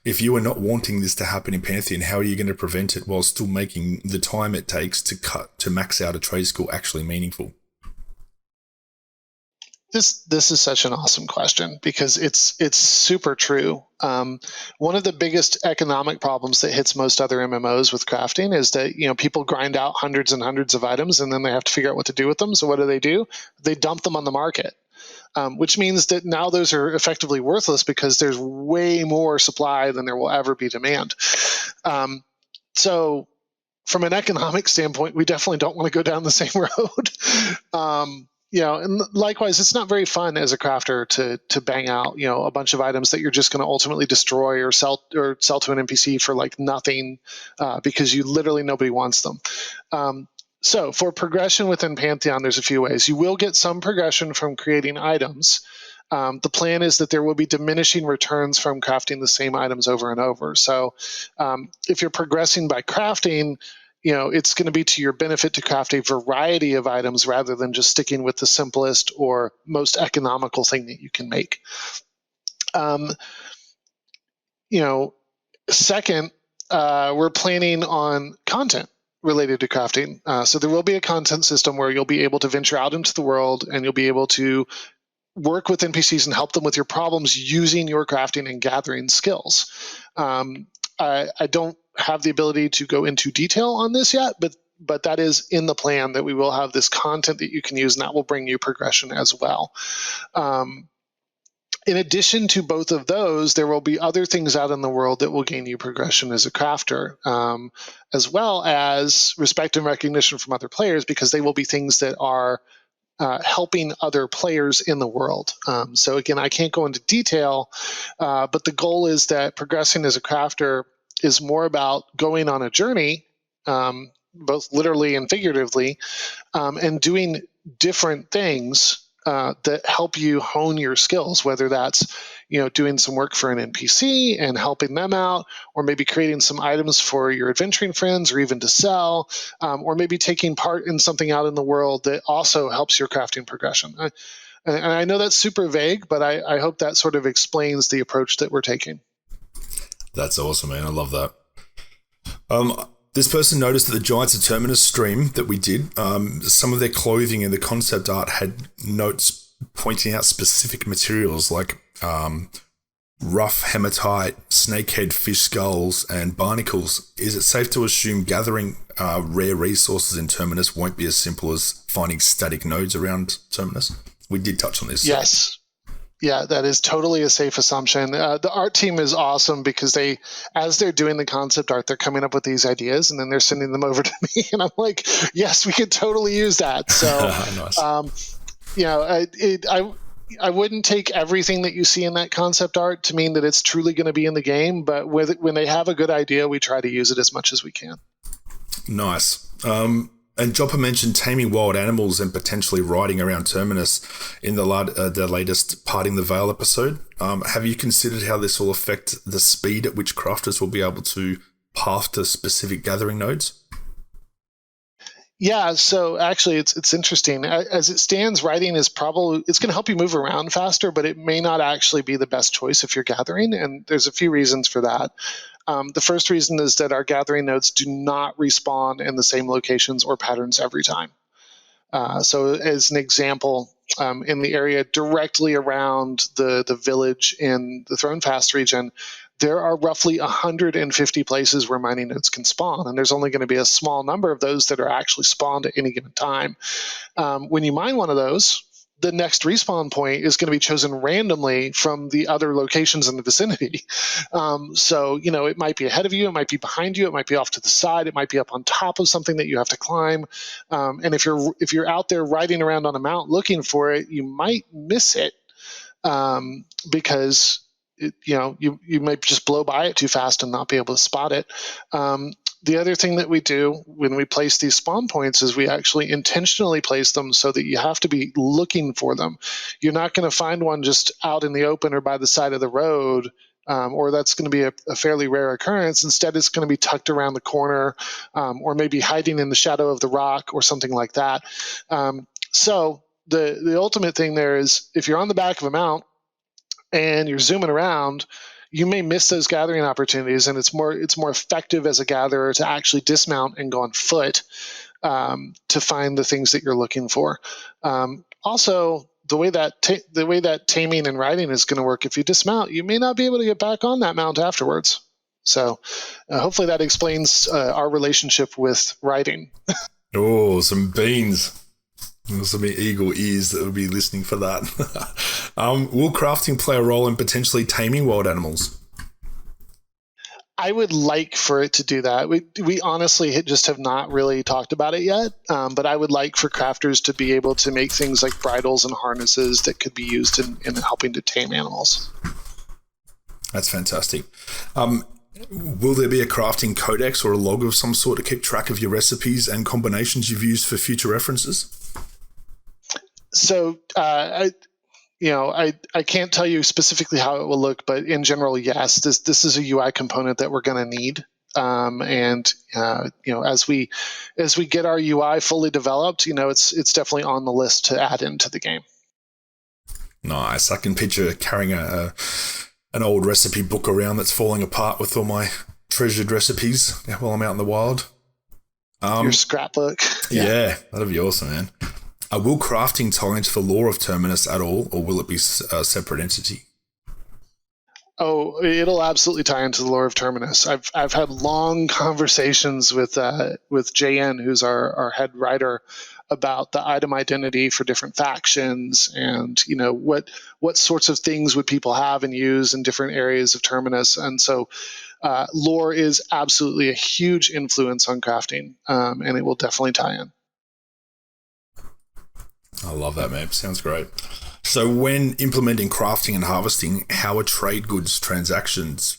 If you are not wanting this to happen in Pantheon, how are you going to prevent it while still making the time it takes to max out a trade skill actually meaningful? This is such an awesome question because it's super true. One of the biggest economic problems that hits most other MMOs with crafting is that people grind out hundreds and hundreds of items and then they have to figure out what to do with them. So what do? They dump them on the market, which means that now those are effectively worthless because there's way more supply than there will ever be demand. So from an economic standpoint, we definitely don't want to go down the same road. And likewise, it's not very fun as a crafter to bang out, a bunch of items that you're just going to ultimately destroy or sell to an NPC for like nothing because nobody wants them. So for progression within Pantheon, there's a few ways. You will get some progression from creating items. The plan is that there will be diminishing returns from crafting the same items over and over. So if you're progressing by crafting, it's going to be to your benefit to craft a variety of items rather than just sticking with the simplest or most economical thing that you can make. Second, we're planning on content related to crafting. So there will be a content system where you'll be able to venture out into the world and you'll be able to work with NPCs and help them with your problems using your crafting and gathering skills. I don't have the ability to go into detail on this yet, but that is in the plan that we will have this content that you can use, and that will bring you progression as well. In addition to both of those, there will be other things out in the world that will gain you progression as a crafter, as well as respect and recognition from other players, because they will be things that are helping other players in the world. So again, I can't go into detail, but the goal is that progressing as a crafter is more about going on a journey, both literally and figuratively, and doing different things that help you hone your skills, whether that's doing some work for an NPC and helping them out, or maybe creating some items for your adventuring friends, or even to sell, or maybe taking part in something out in the world that also helps your crafting progression. And I know that's super vague, but I hope that sort of explains the approach that we're taking. That's awesome, man. I love that. This person noticed that the Giants of Terminus stream that we did, some of their clothing and the concept art had notes pointing out specific materials like rough hematite, snakehead fish skulls, and barnacles. Is it safe to assume gathering rare resources in Terminus won't be as simple as finding static nodes around Terminus? We did touch on this. Yes. Yeah, that is totally a safe assumption. The art team is awesome because as they're doing the concept art, they're coming up with these ideas and then they're sending them over to me. And I'm like, yes, we could totally use that. So, nice. I wouldn't take everything that you see in that concept art to mean that it's truly going to be in the game. But when they have a good idea, we try to use it as much as we can. Nice. And Joppa mentioned taming wild animals and potentially riding around Terminus in the latest Parting the Veil episode. Have you considered how this will affect the speed at which crafters will be able to path to specific gathering nodes? Yeah, so actually it's interesting. As it stands, riding is probably, it's going to help you move around faster, but it may not actually be the best choice if you're gathering, and there's a few reasons for that. The first reason is that our gathering nodes do not respawn in the same locations or patterns every time. So as an example, in the area directly around the village in the Thronefast region, there are roughly 150 places where mining nodes can spawn, and there's only going to be a small number of those that are actually spawned at any given time. When you mine one of those, the next respawn point is going to be chosen randomly from the other locations in the vicinity. So, it might be ahead of you, it might be behind you, it might be off to the side, it might be up on top of something that you have to climb. And if you're out there riding around on a mount looking for it, you might miss it because you might just blow by it too fast and not be able to spot it. The other thing that we do when we place these spawn points is we actually intentionally place them so that you have to be looking for them. You're not going to find one just out in the open or by the side of the road, or that's going to be a fairly rare occurrence. Instead, it's going to be tucked around the corner or maybe hiding in the shadow of the rock or something like that. So the ultimate thing there is if you're on the back of a mount and you're zooming around, you may miss those gathering opportunities, and it's more effective as a gatherer to actually dismount and go on foot to find the things that you're looking for. Also, the way that taming and riding is going to work, if you dismount, you may not be able to get back on that mount afterwards. So hopefully that explains our relationship with riding. Oh, some beans. There's some eagle ears that will be listening for that. Will crafting play a role in potentially taming wild animals? I would like for it to do that. We honestly just have not really talked about it yet, but I would like for crafters to be able to make things like bridles and harnesses that could be used in helping to tame animals. That's fantastic. Will there be a crafting codex or a log of some sort to keep track of your recipes and combinations you've used for future references? So I can't tell you specifically how it will look, but in general, yes, this is a UI component that we're going to need. As we get our UI fully developed, it's definitely on the list to add into the game. Nice. I can picture carrying an old recipe book around that's falling apart with all my treasured recipes while I'm out in the wild. Your scrapbook. Yeah, that'd be awesome, man. Will crafting tie into the lore of Terminus at all, or will it be a separate entity? Oh, it'll absolutely tie into the lore of Terminus. I've had long conversations with JN, who's our head writer, about the item identity for different factions and what sorts of things would people have and use in different areas of Terminus. And so lore is absolutely a huge influence on crafting, and it will definitely tie in. I love that, man. Sounds great. So when implementing crafting and harvesting, how are trade goods transactions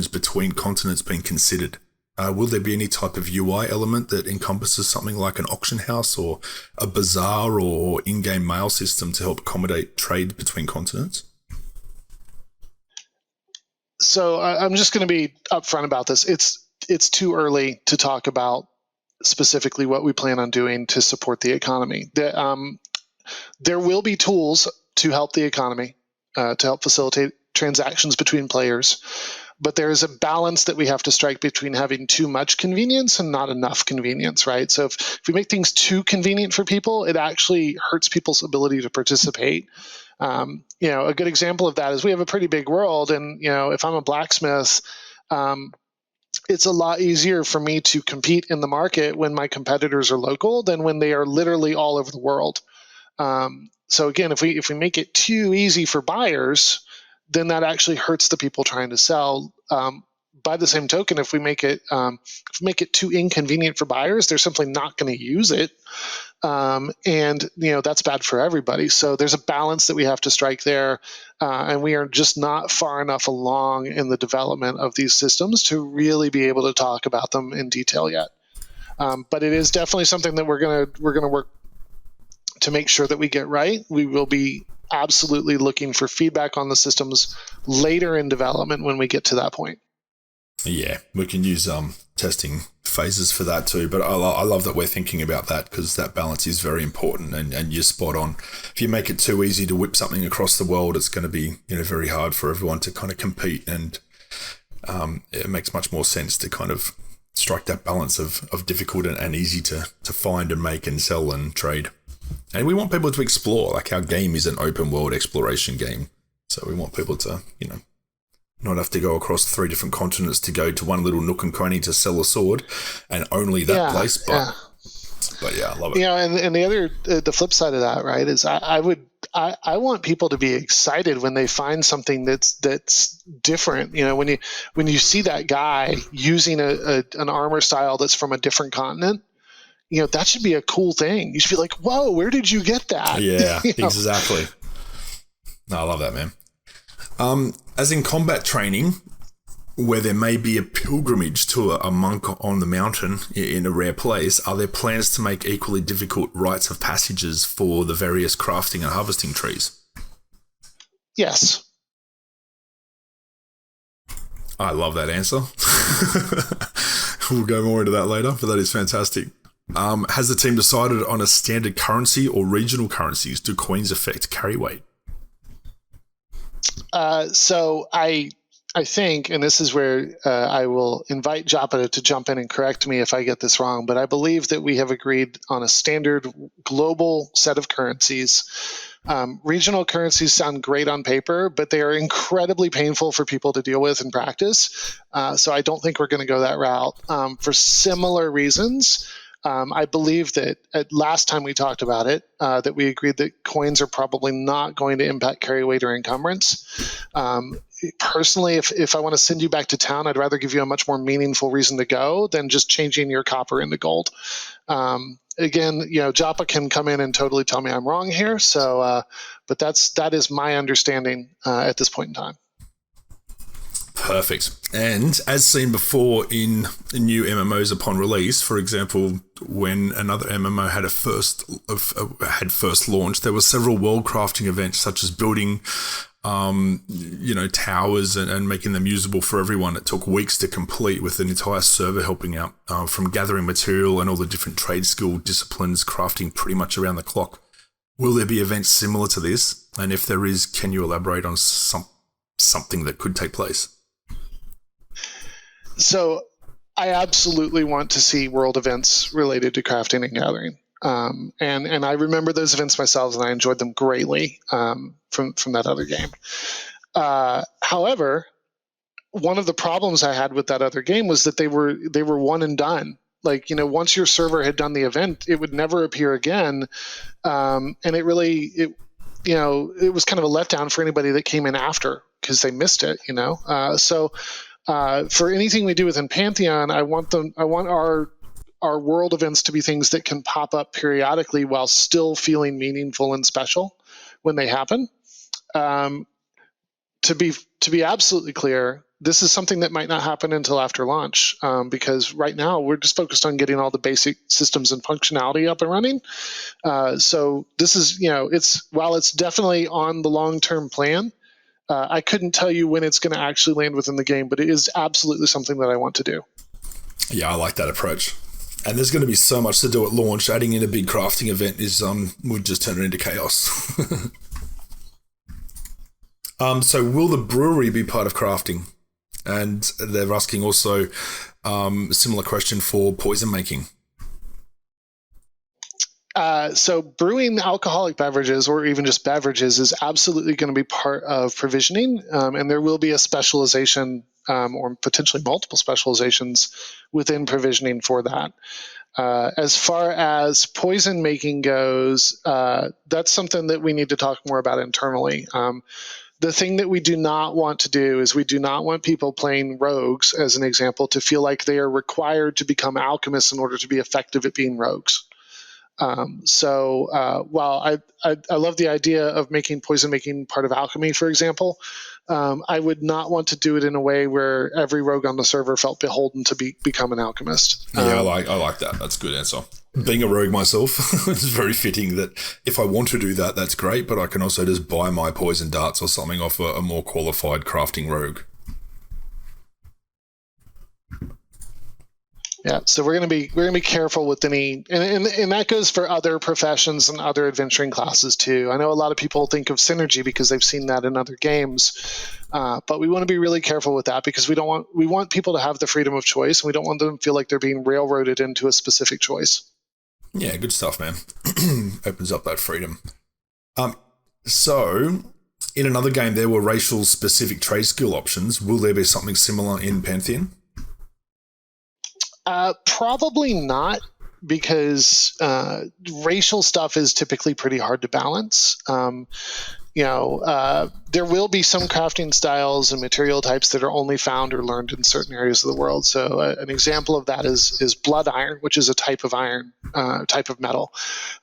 between continents being considered? Will there be any type of UI element that encompasses something like an auction house or a bazaar or in-game mail system to help accommodate trade between continents? So I'm just going to be upfront about this. It's too early to talk about specifically what we plan on doing to support the economy. There will be tools to help the economy, to help facilitate transactions between players, but there is a balance that we have to strike between having too much convenience and not enough convenience, right? So if we make things too convenient for people, it actually hurts people's ability to participate. A good example of that is we have a pretty big world, and if I'm a blacksmith, it's a lot easier for me to compete in the market when my competitors are local than when they are literally all over the world. So again, if we make it too easy for buyers, then that actually hurts the people trying to sell. By the same token, if we make it too inconvenient for buyers, they're simply not going to use it, and that's bad for everybody. So there's a balance that we have to strike there, and we are just not far enough along in the development of these systems to really be able to talk about them in detail yet. But it is definitely something that we're gonna work to make sure that we get right. We will be absolutely looking for feedback on the systems later in development when we get to that point. Yeah, we can use testing phases for that too. But I love that we're thinking about that, because that balance is very important, and you're spot on. If you make it too easy to whip something across the world, it's going to be very hard for everyone to kind of compete, and it makes much more sense to kind of strike that balance of difficult and easy to find and make and sell and trade. And we want people to explore. Like, our game is an open world exploration game, so we want people to not have to go across 3 different continents to go to one little nook and cranny to sell a sword, and only that place. But yeah, I love it. And the other, the flip side of that, right, is I want people to be excited when they find something that's different. When you see that guy using an armor style that's from a different continent, that should be a cool thing. You should be like, whoa, where did you get that? Yeah, exactly. No, I love that, man. As in combat training, where there may be a pilgrimage to a monk on the mountain in a rare place, are there plans to make equally difficult rites of passages for the various crafting and harvesting trees? Yes. I love that answer. We'll go more into that later, but that is fantastic. Has the team decided on a standard currency or regional currencies? Do coins affect carry weight? So I think, and this is where I will invite Japa to jump in and correct me if I get this wrong, but I believe that we have agreed on a standard global set of currencies. Regional currencies sound great on paper, but they are incredibly painful for people to deal with in practice. So I don't think we're going to go that route. For similar reasons, I believe that last time we talked about it, that we agreed that coins are probably not going to impact carry weight or encumbrance. Personally, if I want to send you back to town, I'd rather give you a much more meaningful reason to go than just changing your copper into gold. Again, Japa can come in and totally tell me I'm wrong here. So, but that is my understanding at this point in time. Perfect. And as seen before in new MMOs upon release, for example, when another MMO had first launched, there were several world crafting events, such as building towers and making them usable for everyone. It took weeks to complete, with an entire server helping out, from gathering material and all the different trade skill disciplines, crafting pretty much around the clock. Will there be events similar to this? And if there is, can you elaborate on something that could take place? So I absolutely want to see world events related to crafting and gathering. And I remember those events myself, and I enjoyed them greatly from that other game. However, one of the problems I had with that other game was that they were one and done. Like, once your server had done the event, it would never appear again. And it was kind of a letdown for anybody that came in after, because they missed it, So for anything we do within Pantheon, I want our world events to be things that can pop up periodically while still feeling meaningful and special when they happen. To be absolutely clear, this is something that might not happen until after launch, because right now we're just focused on getting all the basic systems and functionality up and running. So this is, while it's definitely on the long-term plan, I couldn't tell you when it's going to actually land within the game, but it is absolutely something that I want to do. Yeah, I like that approach. And there's going to be so much to do at launch. Adding in a big crafting event would just turn it into chaos. So will the brewery be part of crafting? And they're asking also a similar question for poison making. So brewing alcoholic beverages, or even just beverages, is absolutely going to be part of provisioning, and there will be a specialization or potentially multiple specializations within provisioning for that. As far as poison making goes, that's something that we need to talk more about internally. The thing that we do not want to do is we do not want people playing rogues, as an example, to feel like they are required to become alchemists in order to be effective at being rogues. While I love the idea of making poison making part of alchemy, for example, I would not want to do it in a way where every rogue on the server felt beholden to become an alchemist. I like that. That's a good answer. Being a rogue myself, it's very fitting that if I want to do that, that's great, but I can also just buy my poison darts or something off a more qualified crafting rogue. Yeah, so we're gonna be careful with any, and that goes for other professions and other adventuring classes too. I know a lot of people think of synergy because they've seen that in other games, but we want to be really careful with that because we want people to have the freedom of choice, and we don't want them to feel like they're being railroaded into a specific choice. Yeah, good stuff, man. Opens up that freedom. So in another game, there were racial specific trade skill options. Will there be something similar in Pantheon? Probably not, because racial stuff is typically pretty hard to balance. There will be some crafting styles and material types that are only found or learned in certain areas of the world. So an example of that is blood iron, which is a type of iron, type of metal.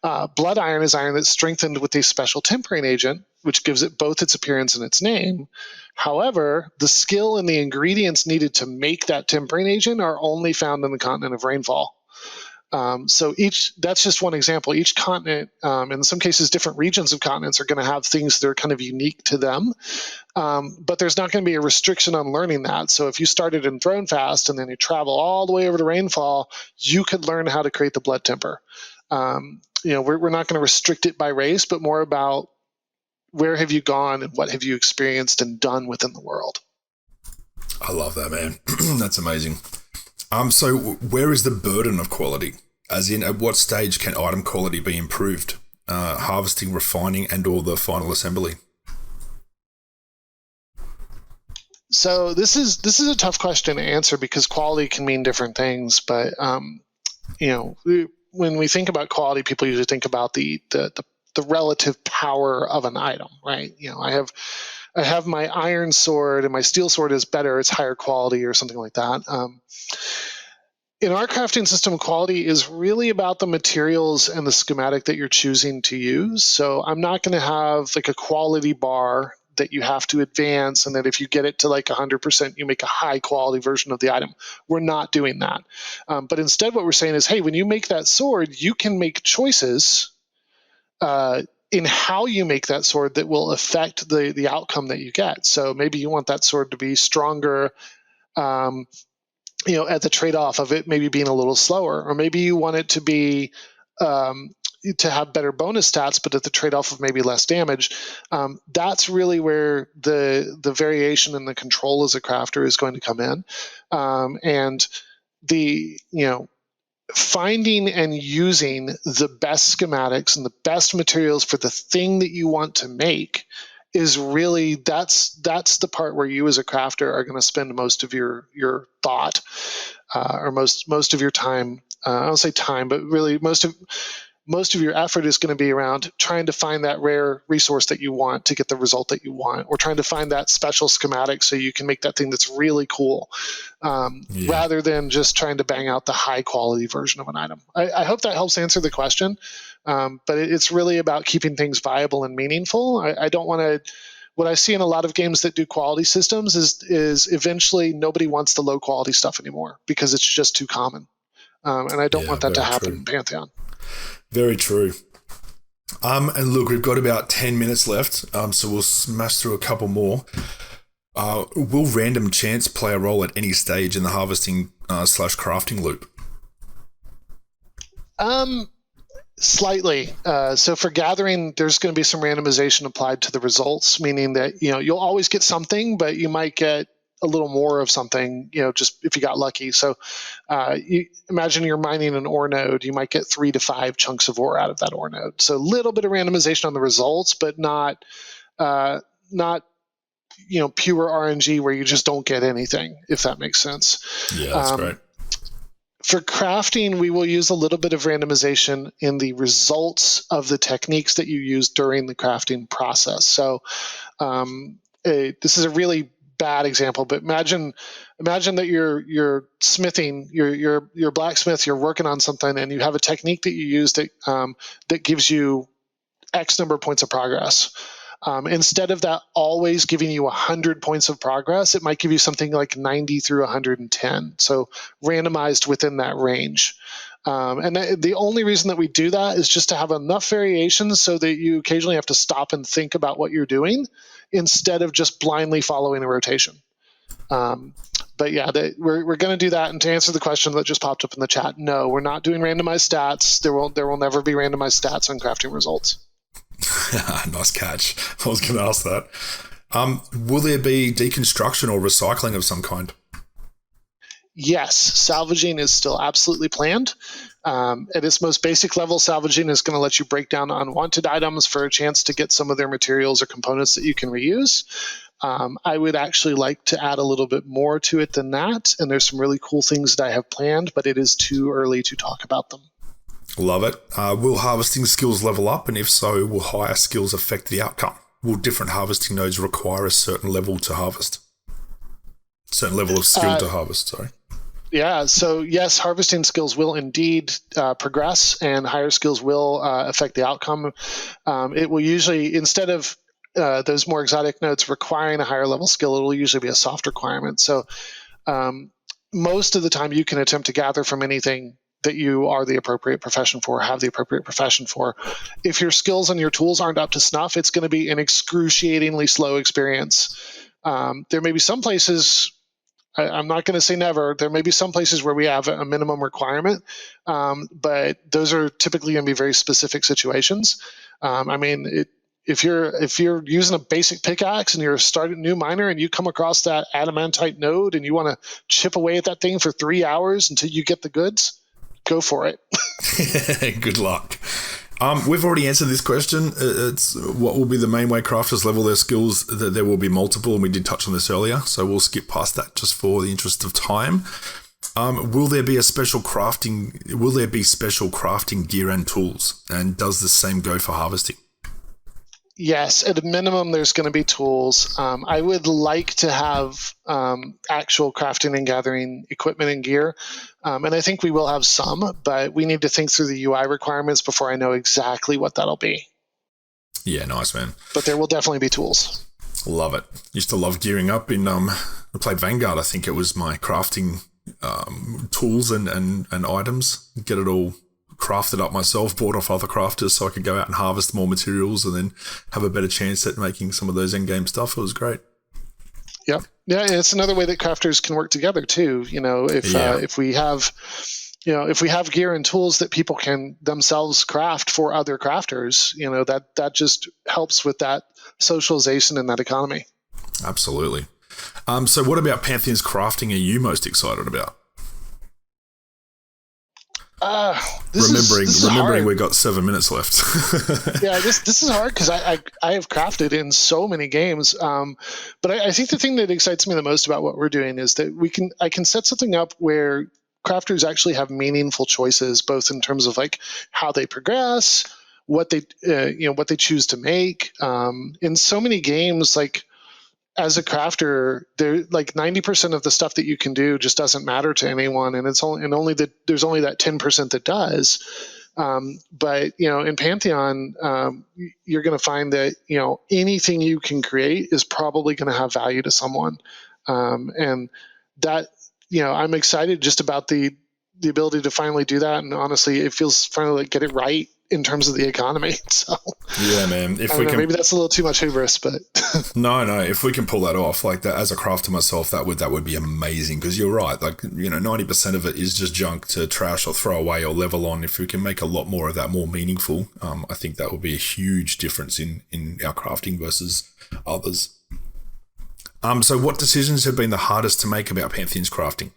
Blood iron is iron that's strengthened with a special tempering agent, which gives it both its appearance and its name. However, the skill and the ingredients needed to make that tempering agent are only found in the continent of Rainfall. That's just one example. Each continent, in some cases different regions of continents, are going to have things that are kind of unique to them. But there's not going to be a restriction on learning that. So if you started in Thronefast and then you travel all the way over to Rainfall, you could learn how to create the blood temper. We're not going to restrict it by race, but more about where have you gone and what have you experienced and done within the world. I love that, man. That's amazing. So where is the burden of quality? As in, at what stage can item quality be improved? Harvesting, refining, and or the final assembly? So this is a tough question to answer because quality can mean different things. But when we think about quality, people usually think about the relative power of an item, right? I have my iron sword and my steel sword is better, it's higher quality or something like that. In our crafting system, quality is really about the materials and the schematic that you're choosing to use. So I'm not going to have like a quality bar that you have to advance and that if you get it to like 100%, you make a high quality version of the item. We're not doing that. But instead what we're saying is, hey, when you make that sword, you can make choices in how you make that sword that will affect the outcome that you get. So maybe you want that sword to be stronger, at the trade-off of it maybe being a little slower, or maybe you want it to be to have better bonus stats, but at the trade-off of maybe less damage. That's really where the variation in the control as a crafter is going to come in, and finding and using the best schematics and the best materials for the thing that you want to make is really that's the part where you as a crafter are going to spend most of your thought or most of your time. I don't say time, but really most of your effort is going to be around trying to find that rare resource that you want to get the result that you want, or trying to find that special schematic so you can make that thing that's really cool, rather than just trying to bang out the high quality version of an item. I hope that helps answer the question, but it's really about keeping things viable and meaningful. I don't want to. What I see in a lot of games that do quality systems is eventually nobody wants the low quality stuff anymore because it's just too common, and I don't want that to happen in Pantheon. Very true. And look, we've got about 10 minutes left, so we'll smash through a couple more. Will random chance play a role at any stage in the harvesting / crafting loop? Slightly. So for gathering, there's going to be some randomization applied to the results, meaning that you'll always get something, but you might get a little more of something, just if you got lucky. So you imagine you're mining an ore node, you might get 3 to 5 chunks of ore out of that ore node. So a little bit of randomization on the results, but not pure RNG where you just don't get anything, if that makes sense. Yeah, that's great. For crafting, we will use a little bit of randomization in the results of the techniques that you use during the crafting process. So this is a really bad example, but imagine that you're smithing, you're blacksmith, you're working on something, and you have a technique that you use that gives you X number of points of progress. Instead of that always giving you 100 points of progress, it might give you something like 90 through 110. So randomized within that range. And the only reason that we do that is just to have enough variations so that you occasionally have to stop and think about what you're doing instead of just blindly following a rotation. But yeah, we're going to do that. And to answer the question that just popped up in the chat, no, we're not doing randomized stats. There will never be randomized stats on crafting results. Nice catch. I was going to ask that. Will there be deconstruction or recycling of some kind? Yes, salvaging is still absolutely planned. At its most basic level, salvaging is going to let you break down unwanted items for a chance to get some of their materials or components that you can reuse. I would actually like to add a little bit more to it than that, and there's some really cool things that I have planned, but it is too early to talk about them. Love it. Will harvesting skills level up? And if so, will higher skills affect the outcome? Will different harvesting nodes require a certain level to harvest? Certain level of skill to harvest, sorry. Yeah, so yes, harvesting skills will indeed progress, and higher skills will affect the outcome. It will usually, instead of those more exotic nodes requiring a higher level skill, it will usually be a soft requirement. So most of the time you can attempt to gather from anything that you are the appropriate profession for, have the appropriate profession for. If your skills and your tools aren't up to snuff, it's going to be an excruciatingly slow experience. There may be some places, I'm not going to say never, there may be some places where we have a minimum requirement, but those are typically going to be very specific situations. If you're using a basic pickaxe and you're a starting new miner and you come across that adamantite node and you want to chip away at that thing for 3 hours until you get the goods, go for it. Good luck. We've already answered this question. It's what will be the main way crafters level their skills. That there will be multiple, and we did touch on this earlier, so we'll skip past that just for the interest of time. Will there be special crafting gear and tools? And does the same go for harvesting? Yes, at a minimum, there's going to be tools. I would like to have actual crafting and gathering equipment and gear. And I think we will have some, but we need to think through the UI requirements before I know exactly what that'll be. Yeah, nice, man. But there will definitely be tools. Love it. Used to love gearing up in, I played Vanguard. I think it was my crafting tools and items. Get it all crafted up myself, bought off other crafters so I could go out and harvest more materials and then have a better chance at making some of those endgame stuff. It was great. Yep. Yeah, and it's another way that crafters can work together too. If we have gear and tools that people can themselves craft for other crafters, that just helps with that socialization and that economy. Absolutely. So what about Pantheon's crafting are you most excited about? Remembering we've got 7 minutes left. Yeah, this is hard because I have crafted in so many games, but I think the thing that excites me the most about what we're doing is that I can set something up where crafters actually have meaningful choices, both in terms of like how they progress, what they choose to make. In so many games, like as a crafter, like 90% of the stuff that you can do just doesn't matter to anyone, and there's only that 10% that does. But in Pantheon, you're going to find that anything you can create is probably going to have value to someone, and that I'm excited just about the ability to finally do that. And honestly, it feels finally like get it right in terms of the economy. So yeah, man. Maybe that's a little too much hubris, but no. If we can pull that off, like that as a crafter myself, that would be amazing. Because you're right, like 90% of it is just junk to trash or throw away or level on. If we can make a lot more of that more meaningful, I think that will be a huge difference in our crafting versus others. So what decisions have been the hardest to make about Pantheon's crafting?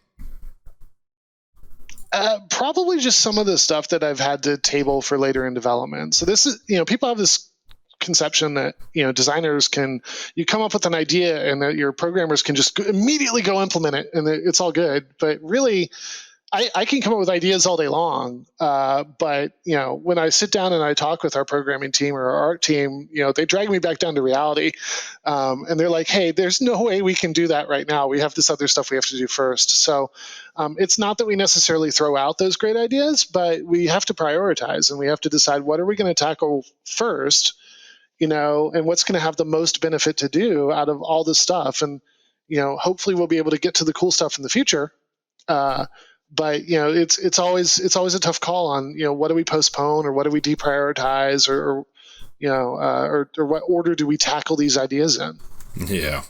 Probably just some of the stuff that I've had to table for later in development. So this is, people have this conception that, designers you come up with an idea and that your programmers can just immediately go implement it and it's all good. But really, I can come up with ideas all day long, but when I sit down and I talk with our programming team or our art team, they drag me back down to reality, and they're like, "Hey, there's no way we can do that right now. We have this other stuff we have to do first." So it's not that we necessarily throw out those great ideas, but we have to prioritize and we have to decide what are we going to tackle first, and what's going to have the most benefit to do out of all this stuff, and hopefully we'll be able to get to the cool stuff in the future. But it's always a tough call on what do we postpone or what do we deprioritize or what order do we tackle these ideas in? Yeah.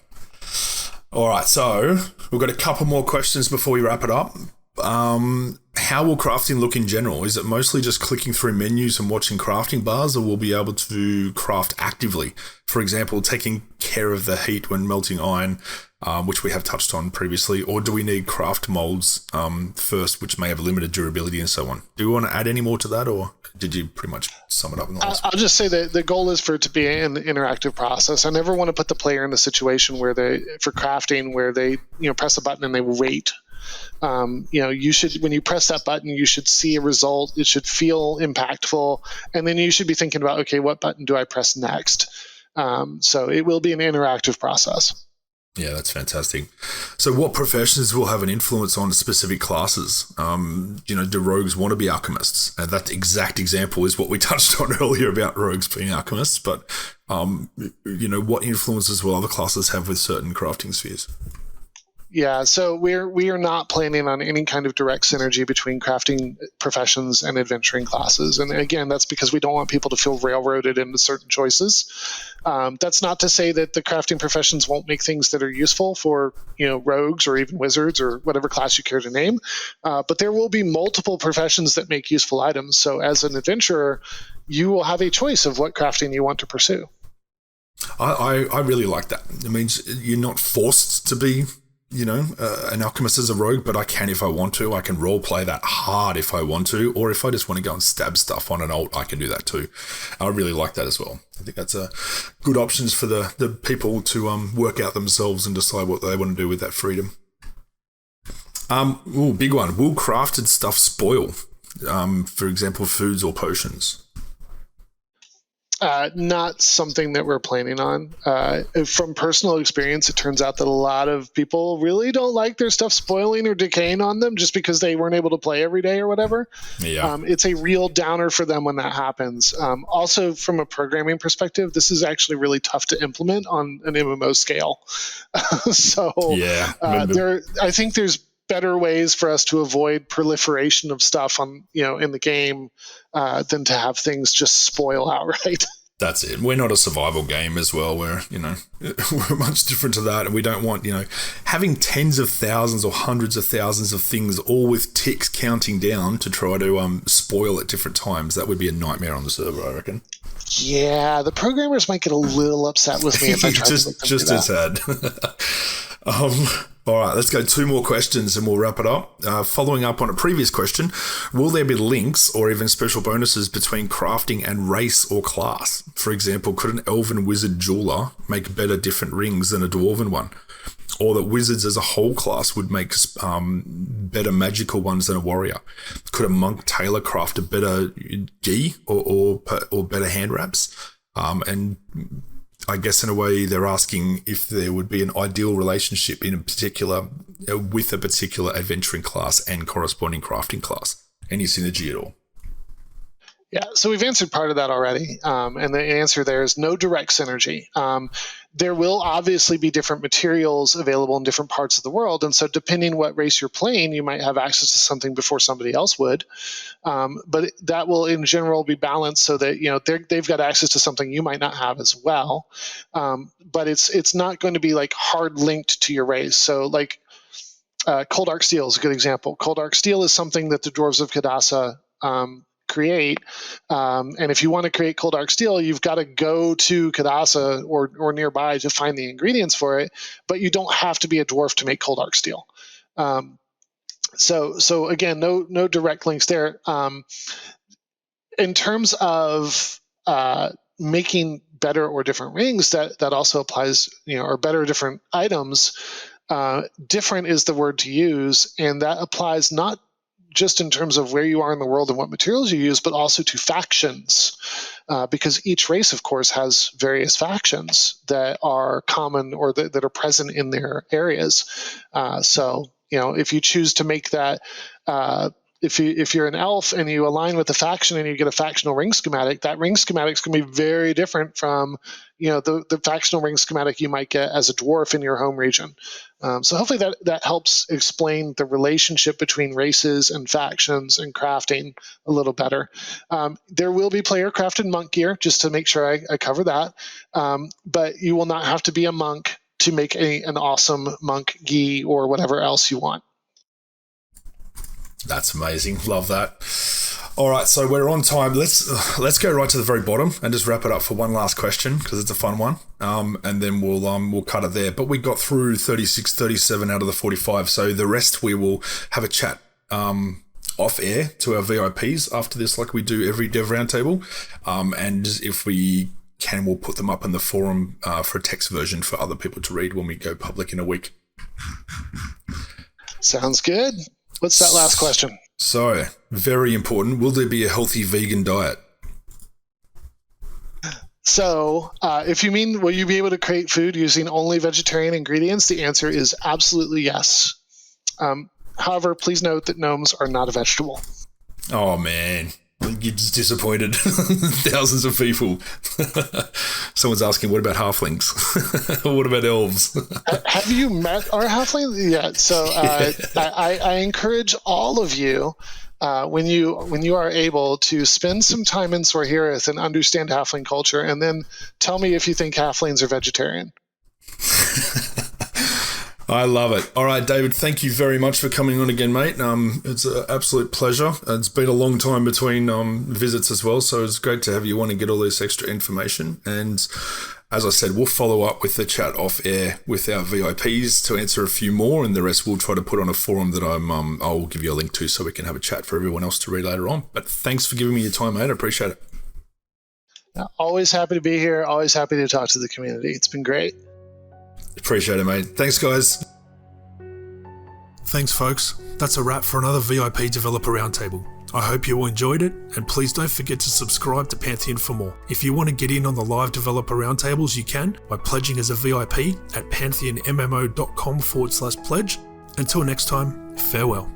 All right, so we've got a couple more questions before we wrap it up. How will crafting look in general? Is it mostly just clicking through menus and watching crafting bars, or will we be able to craft actively? For example, taking care of the heat when melting iron, which we have touched on previously, or do we need craft molds first, which may have limited durability and so on? Do you want to add any more to that, or did you pretty much sum it up in the last? I'll just say that the goal is for it to be an interactive process. I never want to put the player in a situation where for crafting, where they press a button and they wait. You should, when you press that button, you should see a result. It should feel impactful, and then you should be thinking about, okay, what button do I press next? So it will be an interactive process. Yeah, that's fantastic. So what professions will have an influence on specific classes? Do rogues want to be alchemists? And that exact example is what we touched on earlier about rogues being alchemists. But, what influences will other classes have with certain crafting spheres? Yeah, so we are not planning on any kind of direct synergy between crafting professions and adventuring classes. And again, that's because we don't want people to feel railroaded into certain choices. That's not to say that the crafting professions won't make things that are useful for rogues or even wizards or whatever class you care to name. But there will be multiple professions that make useful items. So as an adventurer, you will have a choice of what crafting you want to pursue. I really like that. It means you're not forced to be an alchemist as a rogue, but I can if I want to. I can role play that hard if I want to, or if I just want to go and stab stuff on an alt, I can do that too. I really like that as well. I think that's a good options for the people to work out themselves and decide what they want to do with that freedom. Big one. Will crafted stuff spoil? For example, foods or potions? Not something that we're planning on. From personal experience, it turns out that a lot of people really don't like their stuff spoiling or decaying on them just because they weren't able to play every day or whatever. Yeah. It's a real downer for them when that happens. Also, from a programming perspective, this is actually really tough to implement on an MMO scale. So yeah, I think there's better ways for us to avoid proliferation of stuff on in the game than to have things just spoil outright. That's it. We're not a survival game as well. We're we're much different to that, and we don't want having tens of thousands or hundreds of thousands of things all with ticks counting down to try to spoil at different times. That would be a nightmare on the server, I reckon. Yeah, the programmers might get a little upset with me if I try to make them do that. A tad. All right, let's go 2 more questions and we'll wrap it up. Following up on a previous question, will there be links or even special bonuses between crafting and race or class? For example, could an elven wizard jeweler make better different rings than a dwarven one? Or that wizards as a whole class would make better magical ones than a warrior? Could a monk tailor craft a better gi or better hand wraps? And I guess in a way they're asking if there would be an ideal relationship in a particular with a particular adventuring class and corresponding crafting class. Any synergy at all? Yeah, so we've answered part of that already, and the answer there is no direct synergy. There will obviously be different materials available in different parts of the world, and so depending what race you're playing, you might have access to something before somebody else would. But that will, in general, be balanced so that they've got access to something you might not have as well. But it's not going to be like hard linked to your race. So like Cold Dark Steel is a good example. Cold Dark Steel is something that the Dwarves of Kadasa create, and if you want to create Cold Dark Steel, you've got to go to Kadasa or nearby to find the ingredients for it, but you don't have to be a dwarf to make Cold Dark Steel. So again, no direct links there. In terms of making better or different rings, that also applies, or better or different items. Different is the word to use, and that applies not just in terms of where you are in the world and what materials you use, but also to factions, because each race, of course, has various factions that are common or that are present in their areas. So, if you choose to make that, if you're an elf and you align with a faction and you get a factional ring schematic, that ring schematic is going to be very different from, the factional ring schematic you might get as a dwarf in your home region. So hopefully that helps explain the relationship between races and factions and crafting a little better. There will be player crafted monk gear, just to make sure I cover that. But you will not have to be a monk to make an awesome monk gi or whatever else you want. That's amazing. Love that. All right, so we're on time. Let's go right to the very bottom and just wrap it up for one last question, because it's a fun one, and then we'll cut it there. But we got through 36, 37 out of the 45, so the rest we will have a chat off air to our VIPs after this, like we do every Dev Roundtable, and if we can, we'll put them up in the forum for a text version for other people to read when we go public in a week. Sounds good. What's that last question? So, very important. Will there be a healthy vegan diet? So, if you mean, will you be able to create food using only vegetarian ingredients? The answer is absolutely yes. However, please note that gnomes are not a vegetable. Oh, man. You're just disappointed. Thousands of people. Someone's asking, what about halflings? What about elves? Have you met our halfling? Yeah. So I encourage all of you, when you are able, to spend some time in Sorhirith and understand halfling culture, and then tell me if you think halflings are vegetarian. I love it. All right, David, thank you very much for coming on again, mate. It's an absolute pleasure. It's been a long time between visits as well, so it's great to have you on and get all this extra information. And as I said, we'll follow up with the chat off air with our VIPs to answer a few more, and the rest we'll try to put on a forum that I'll give you a link to so we can have a chat for everyone else to read later on. But thanks for giving me your time, mate. I appreciate it. Always happy to be here. Always happy to talk to the community. It's been great. Appreciate it, mate. Thanks, guys. Thanks, folks. That's a wrap for another VIP Developer Roundtable. I hope you all enjoyed it, and please don't forget to subscribe to Pantheon for more. If you want to get in on the live Developer Roundtables, you can by pledging as a VIP at pantheonmmo.com/pledge. Until next time, farewell.